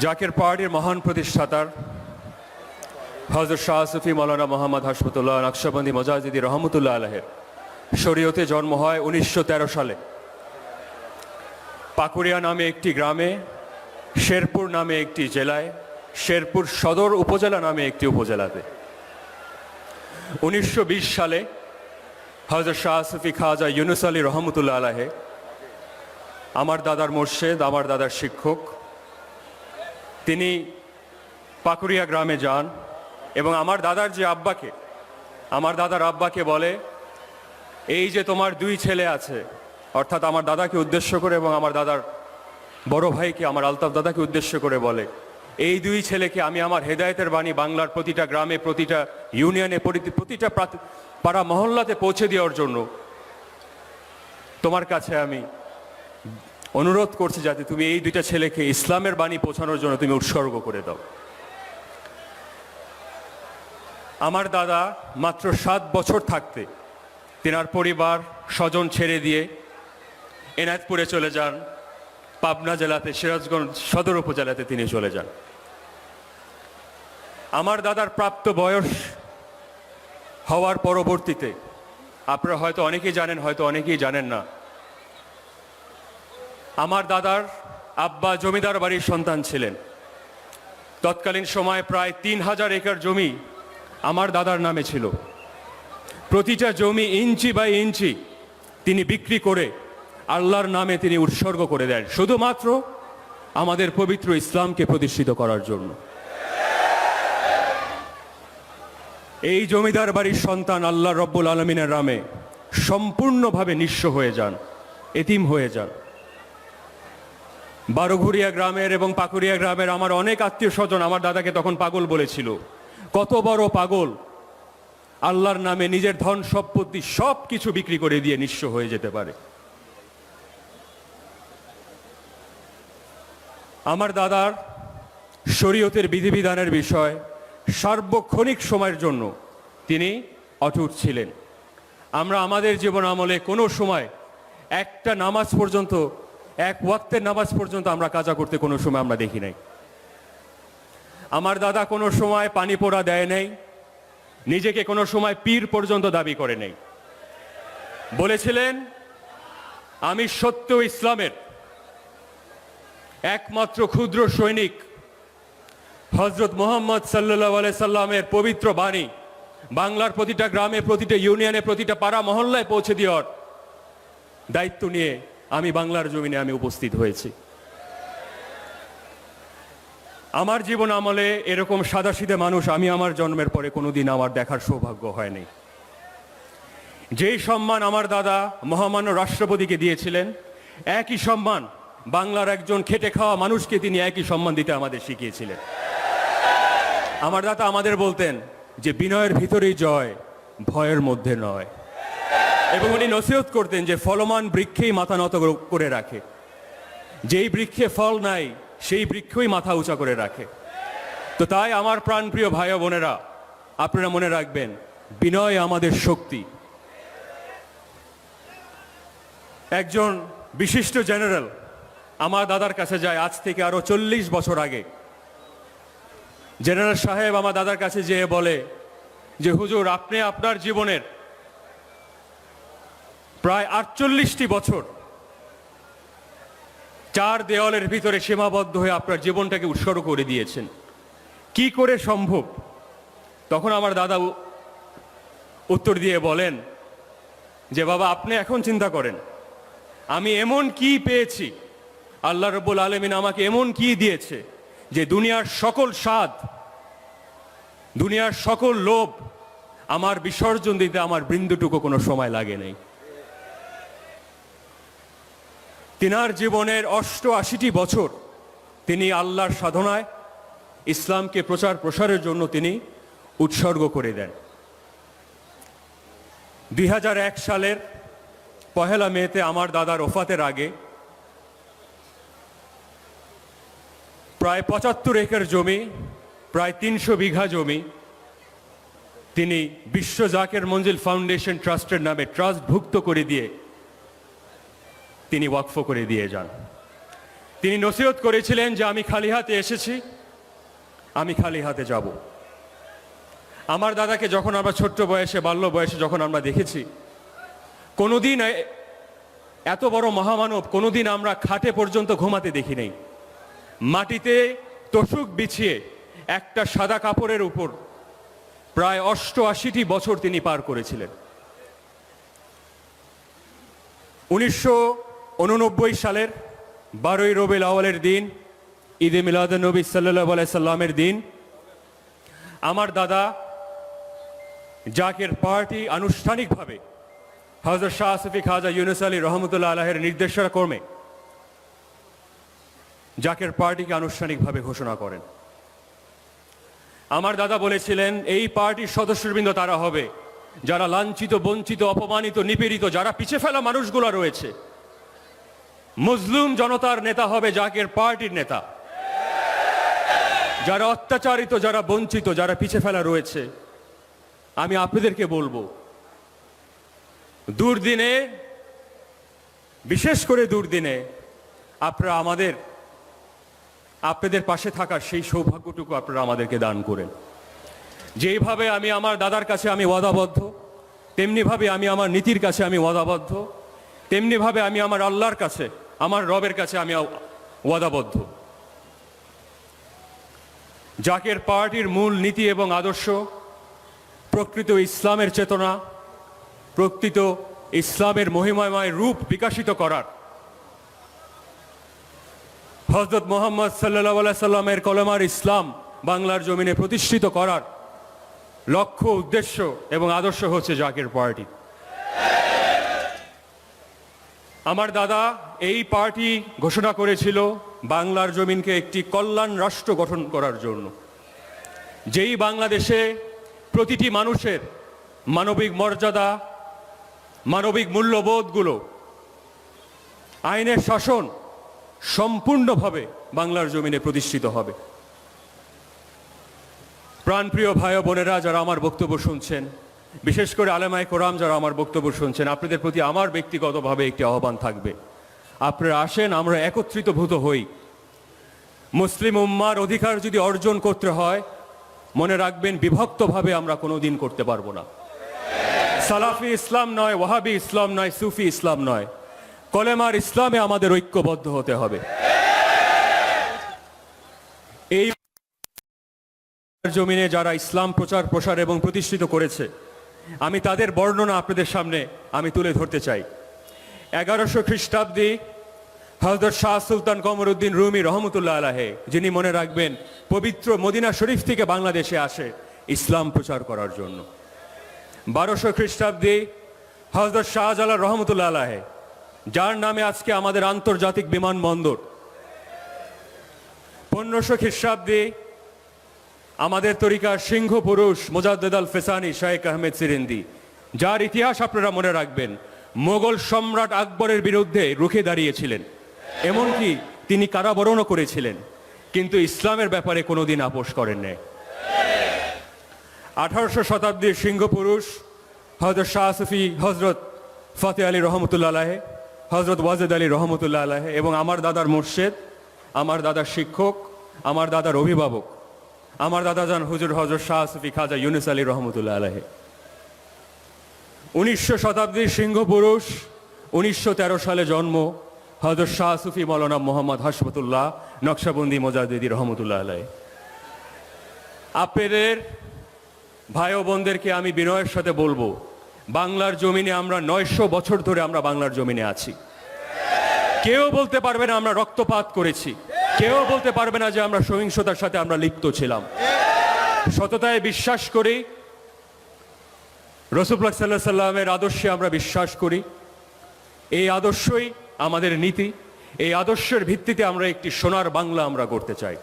জাকের পার্টির মহান প্রতিষ্ঠাতার হযরত শাহ সুফি মৌলানা মোহাম্মদ হাশমতুল্লাহ নকশবন্দি মোজাহিদি রহমতুল্লাহ আলাইহির শরীয়তে জন্ম হয় 1913 সালে পাকুড়িয়া নামে একটি গ্রামে, শেরপুর নামে একটি জেলায়, শেরপুর সদর উপজেলা নামে একটি উপজেলাতে। 1920 সালে হযরত শাহ সুফি খাজা ইউনুস আলী রহমতুল্লাহ আলাইহি, আমার দাদার মুর্শিদ, আমার দাদার শিক্ষক, তিনি পাকুড়িয়া গ্রামে যান এবং আমার দাদার আব্বাকে বলে, এই যে তোমার দুই ছেলে আছে, অর্থাৎ আমার দাদাকে উদ্দেশ্য করে এবং আমার দাদার বড় ভাইকে, আমার আলতাফ দাদাকে উদ্দেশ্য করে বলে, এই দুই ছেলেকে আমি আমার হেদায়েতের বাণী বাংলার প্রতিটা গ্রামে, প্রতিটা ইউনিয়নে, প্রতিটা পাড়া মহল্লাতে পৌঁছে দেওয়ার জন্য তোমার কাছে আমি অনুরোধ করছি, যাতে তুমি এই দুইটা ছেলেকে ইসলামের বাণী পৌঁছানোর জন্য তুমি উৎসর্গ করে দাও। আমার দাদা মাত্র 7 বছর থাকতে তেনার পরিবার স্বজন ছেড়ে দিয়ে এনায়েতপুরে চলে যান, পাবনা জেলাতে সিরাজগঞ্জ সদর উপজেলাতে তিনি চলে যান। আমার দাদার প্রাপ্ত বয়স হওয়ার পরবর্তীতে, আপনারা হয়তো অনেকেই জানেন, হয়তো অনেকেই জানেন না, আমার দাদার আব্বা জমিদার বাড়ির সন্তান ছিলেন। তৎকালীন সময়ে প্রায় 3000 একর জমি আমার দাদার নামে ছিল। প্রতিটা জমি ইঞ্চি বাই ইঞ্চি তিনি বিক্রি করে আল্লাহর নামে তিনি উৎসর্গ করে দেন, শুধুমাত্র আমাদের পবিত্র ইসলামকে প্রতিষ্ঠিত করার জন্য। এই জমিদার বাড়ির সন্তান আল্লাহ রব্বুল আলমিনের নামে সম্পূর্ণভাবে নিঃস্ব হয়ে যান, এতিম হয়ে যান। বারোঘুরিয়া গ্রামের এবং পাকুড়িয়া গ্রামের আমার অনেক আত্মীয় স্বজন আমার দাদাকে তখন পাগল বলেছিল। কত বড় পাগল, আল্লাহর নামে নিজের ধন সম্পত্তি সব কিছু বিক্রি করে দিয়ে নিঃস্ব হয়ে যেতে পারে। আমার দাদার শরীয়তের বিধিবিধানের বিষয় সার্বক্ষণিক সময়ের জন্য তিনি অটুট ছিলেন। আমরা আমাদের জীবন আমলে কোনো সময় একটা নামাজ পর্যন্ত, এক ওয়াক্তের নামাজ পর্যন্ত আমরা কাজা করতে কোনো সময় আমরা দেখি নাই। আমার দাদা কোনো সময় পানি পোড়া দেয় নাই, নিজেকে কোনো সময় পীর পর্যন্ত দাবি করে নেই। বলেছিলেন, আমি সত্য ইসলামের একমাত্র ক্ষুদ্র সৈনিক, হযরত মুহাম্মদ সাল্লাল্লাহু আলাইহি সাল্লামের পবিত্র বাণী বাংলার প্রতিটা গ্রামে, প্রতিটা ইউনিয়নে, প্রতিটা পাড়া মহল্লায় পৌঁছে দেওয়ার দায়িত্ব নিয়ে আমি বাংলার জমিনে আমি উপস্থিত হয়েছি। আমার জীবন আমলে এরকম সাদাসিধে মানুষ আমি আমার জন্মের পরে কোনোদিন আমার দেখার সৌভাগ্য হয়নি। যেই সম্মান আমার দাদা মহামান্য রাষ্ট্রপতিকে দিয়েছিলেন, একই সম্মান বাংলার একজন খেটে খাওয়া মানুষকে তিনি একই সম্মান দিতে আমাদের শিখিয়েছিলেন। আমার দাদা আমাদের বলতেন যে বিনয়ের ভিতরেই জয়, ভয়ের মধ্যে নয়। এবং উনি নসিহত করতেন যে ফলমান বৃক্ষেই মাথা নত করে রাখে, যেই বৃক্ষে ফল নাই সেই বৃক্ষই মাথা উঁচা করে রাখে। তো তাই আমার প্রাণপ্রিয় ভাই ও বোনেরা, আপনারা মনে রাখবেন, বিনয় আমাদের শক্তি। একজন বিশিষ্ট জেনারেল আমার দাদার কাছে যায় আজ থেকে আরো 40 বছর আগে। জেনারেল সাহেব আমার দাদার কাছে যেয়ে বলে যে, হুজুর, আপনি আপনার জীবনের প্রায় 48টি বছর 4 দেওয়ালের ভিতরে সীমাবদ্ধ হয়ে আপনার জীবনটাকে উৎসর্গ করে দিয়েছেন, কি করে সম্ভব? তখন আমার দাদা উত্তর দিয়ে বলেন যে, বাবা, আপনি এখন চিন্তা করেন, আমি এমন কি পেয়েছি, আল্লাহ রাব্বুল আলামিন আমাকে এমন কি দিয়েছে যে দুনিয়ার সকল স্বাদ, দুনিয়ার সকল লোভ আমার বিসর্জন দিতে আমার বিন্দুটুকু কোনো সময় লাগে নাই। তিনার জীবনের 88টি বছর তিনি আল্লাহর সাধনায়, ইসলামকে প্রচার প্রসারের জন্য তিনি উৎসর্গ করে দেন। 2001 সালের 1 মেতে আমার দাদার ওফাতের আগে প্রায় 75 একর জমি, প্রায় 300 বিঘা জমি তিনি বিশ্ব জাকের মঞ্জিল ফাউন্ডেশন ট্রাস্টের নামে ট্রাস্টভুক্ত করে দিয়ে তিনি ওয়াকফ করে দিয়ে যান। তিনি নসিহত করেছিলেন যে আমি খালি হাতে এসেছি, আমি খালি হাতে যাব। আমার দাদাকে যখন আমরা ছোট্ট বয়সে, বাল্য বয়সে যখন আমরা দেখেছি, কোনোদিন এত বড় মহামানব কোনোদিন আমরা খাটে পর্যন্ত ঘুমাতে দেখি নাই। মাটিতে তোষক বিছিয়ে একটা সাদা কাপড়ের উপর প্রায় 88টি বছর তিনি পার করেছিলেন। 1989 সালের 12ই রবিউল আউয়ালের দিন, ঈদে মিলাদুন্নবী সাল্লাল্লাহু আলাইহি সাল্লামের দিন, আমার দাদা জাকের পার্টি আনুষ্ঠানিকভাবে হযরত শাহ সুফি খাজা ইউনুস আলী রহমতুল্লাহ আলাইহির নির্দেশক্রমে জাকের পার্টিকে আনুষ্ঠানিকভাবে ঘোষণা করেন। আমার দাদা বলেছিলেন এই পার্টির সদস্যবৃন্দ তারা হবে যারা লাঞ্ছিত, বঞ্চিত, অপমানিত, নিপীড়িত, যারা পিছে ফেলা মানুষগুলো রয়েছে। মুসলিম জনতার নেতা হবে জাকের পার্টির নেতা। যারা অত্যাচারিত, যারা বঞ্চিত, যারা পিছে ফেলা রয়েছে, আমি আপনাদেরকে বলবো, দুর্দিনে, বিশেষ করে দুর্দিনে আপনারা আপনাদের পাশে থাকার সেই সৌভাগ্যটুকু আপনারা আমাদেরকে দান করেন। যেইভাবে আমি আমার দাদার কাছে আমি ওয়াদাবদ্ধ, তেমনিভাবে আমি আমার নীতির কাছে আমি ওয়াদাবদ্ধ, তেমনিভাবে আমি আমার আল্লাহর কাছে, আমার রবের কাছে আমি ওয়াদাবদ্ধ। জাকের পার্টির মূল নীতি এবং আদর্শ প্রকৃত ইসলামের চেতনা, প্রকৃত ইসলামের মহিমাময় রূপ বিকশিত করার, হযরত মুহাম্মদ সাল্লাল্লাহু আলাইহি সাল্লামের কলেমার ইসলাম বাংলার জমিনে প্রতিষ্ঠিত করার লক্ষ্য, উদ্দেশ্য এবং আদর্শ হচ্ছে জাকের পার্টি। আমার দাদা এই পার্টি ঘোষণা করেছিল বাংলার জমিনকে একটি কল্যাণ রাষ্ট্র গঠন করার জন্য, যেই বাংলাদেশে প্রতিটি মানুষের মানবিক মর্যাদা, মানবিক মূল্যবোধগুলো, আইনের শাসন সম্পূর্ণভাবে বাংলার জমিনে প্রতিষ্ঠিত হবে। প্রাণপ্রিয় ভাই ও বোনেরা যারা আমার বক্তব্য শুনছেন, বিশেষ করে আলেমায়ে কোরাম যারা আমার বক্তব্য শুনছেন, আপনাদের প্রতি আমার ব্যক্তিগতভাবে একটি আহ্বান থাকবে। আপনারা আসেন, আমরা একত্রিতভূত হই। মুসলিম উম্মার অধিকার যদি অর্জন করতে হয়, মনে রাখবেন বিভক্তভাবে আমরা কোনোদিন করতে পারবো না। সালাফি ইসলাম নয়, ওয়াহাবি ইসলাম নয়, সুফি ইসলাম নয়, কলেমার ইসলামে আমাদের ঐক্যবদ্ধ হতে হবে। এই জমিনে যারা ইসলাম প্রচার, প্রসার এবং প্রতিষ্ঠিত করেছে, আমি তাদের বর্ণনা আপনাদের সামনে আমি তুলে ধরতে চাই। 1100 খ্রিস্টাব্দে হযরত শাহ সুলতান কমরউদ্দিন রুমি রহমতুল্লাহ আলাইহি, যিনি মনে রাখবেন পবিত্র মদিনা শরীফ থেকে বাংলাদেশে আসে ইসলাম প্রচার করার জন্য। 1200 খ্রিস্টাব্দে হযরত শাহজালাল রহমতুল্লাহ আলাইহি, যার নামে আজকে আমাদের আন্তর্জাতিক বিমানবন্দর। 1500 খ্রিস্টাব্দে আমাদের তরিকার সিংহ পুরুষ মুজাদ্দেদ আল ফেসানি শাইখ আহমেদ সিরিন্দি, যার ইতিহাস আপনারা মনে রাখবেন মোগল সম্রাট আকবরের বিরুদ্ধে রুখে দাঁড়িয়েছিলেন, এমনকি তিনি কারাবরণও করেছিলেন, কিন্তু ইসলামের ব্যাপারে কোনোদিন আপোষ করেন নাই। 1800 শতাব্দীর সিংহ পুরুষ হযরত শাহ সুফি হযরত ফতেহ আলী রহমতুল্লাহ আলাইহি, হযরত ওয়াজেদ আলী রহমতুল্লাহ আলাইহি এবং আমার দাদার মুর্শেদ, আমার দাদার শিক্ষক, আমার দাদার অভিভাবক, আমার দাদা জান হুজুর হযরত শাহ সুফি খাজা ইউনুস আলী রহমতুল্লাহ আলাইহি। 1900 শতাব্দীর সিংহ পুরুষ, 1913 সালে জন্ম হযরত শাহ সুফি মৌলানা মোহাম্মদ হাশমতুল্লাহ নকশবন্দি মোজাদ্দেদি রহমতুল্লাহ আলাইহি। আপনাদের ভাই ও বোনদেরকে আমি বিনয়ের সাথে বলবো, বাংলার জমিনে আমরা 900 বছর ধরে আমরা বাংলার জমিনে আছি। কেউ বলতে পারবে না আমরা রক্তপাত করেছি, কেউ বলতে পারবে না যে আমরা সহিংসতার সাথে আমরা লিপ্ত ছিলাম। সততায় বিশ্বাস করি, রাসূলুল্লাহ সাল্লাল্লাহু আলাইহি সাল্লামের আদর্শে আমরা বিশ্বাস করি। এই আদর্শই আমাদের নীতি, এই আদর্শের ভিত্তিতে আমরা একটি সোনার বাংলা আমরা গড়তে চাই।